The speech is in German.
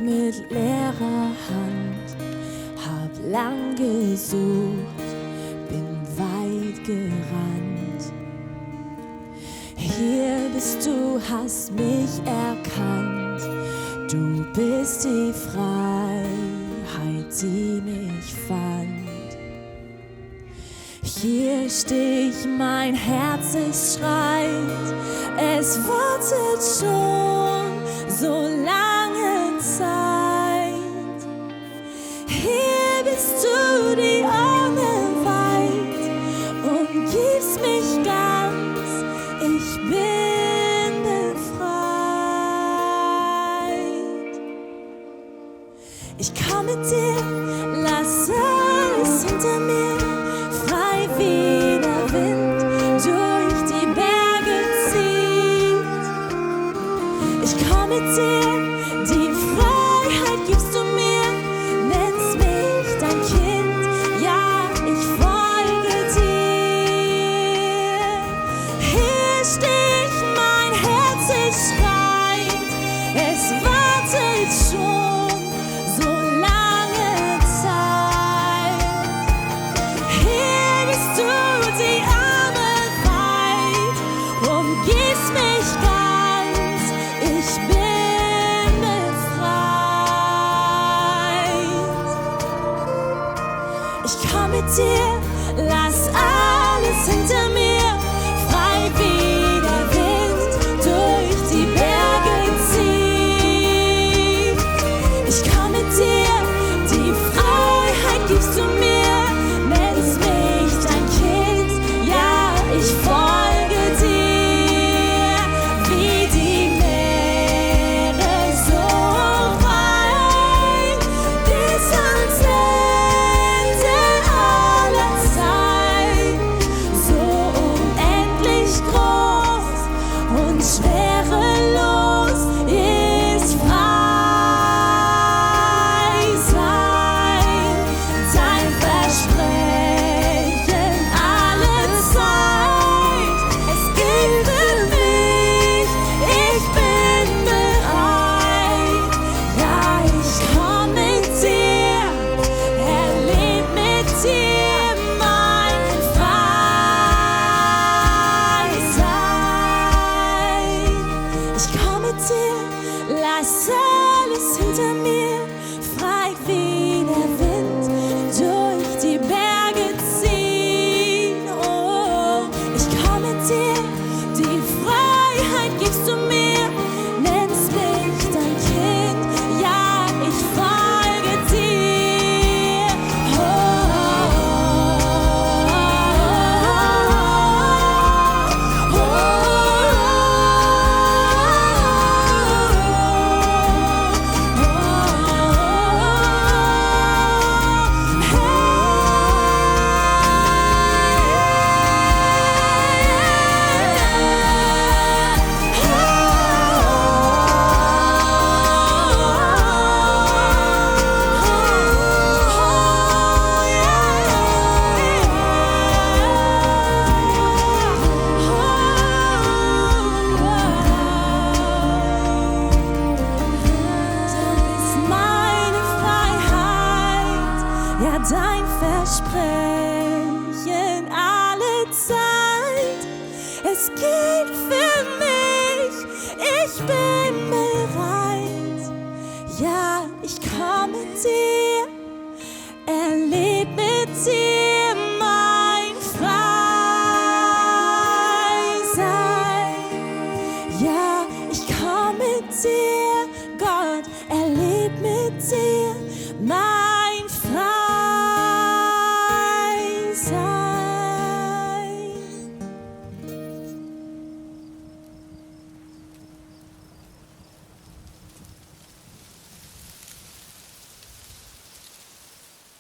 ich mit leerer Hand, hab lang gesucht, bin weit gerannt. Hier bist du, hast mich erkannt, du bist die Freiheit, die mich fand. Hier steh ich, mein Herz, es schreit, es wartet schon so lange Zeit. Hier bist du, die Arme weit, umgibst mich ganz, ich bin befreit. Ich komm mit dir, lass alles hinter mir, frei wie der Wind durch die Berge zieht. Ich komm mit dir, die Freiheit gibst du mir, nennst mich dein Kind, ja, ich folge dir. Hier steh ich, mein Herz, es schreit, es wartet schon so lange Zeit. Hier bist du, die Arme weit, umgibst mich ganz, ich bin befreit. Ich komm mit dir, lass alles hinter mir, frei wie der Wind durch die Berge zieht. Ich komm mit dir, die Freiheit gibst du mir, nennst mich dein Kind, ja, ich folge dir, wie die Meere so rein, bis ans Ende aller Zeit, so unendlich groß und schwerelos ist FreiSein, dein Versprechen alle Zeit. Es gilt für mich, ich bin bereit, ja, ich komm mit dir, erleb mit dir mein FreiSein. Ich komm mit dir, lass alles hinter mir, frei wie der Wind durch die Berge ziehen. Oh, ich komm mit dir, die Freiheit gibst du mir, nennst mich dein Kind, ja, ich folge dir. Oh, oh, oh, ja, dein Versprechen alle Zeit. Es gilt für mich, ich bin bereit. Ja, ich komm mit dir.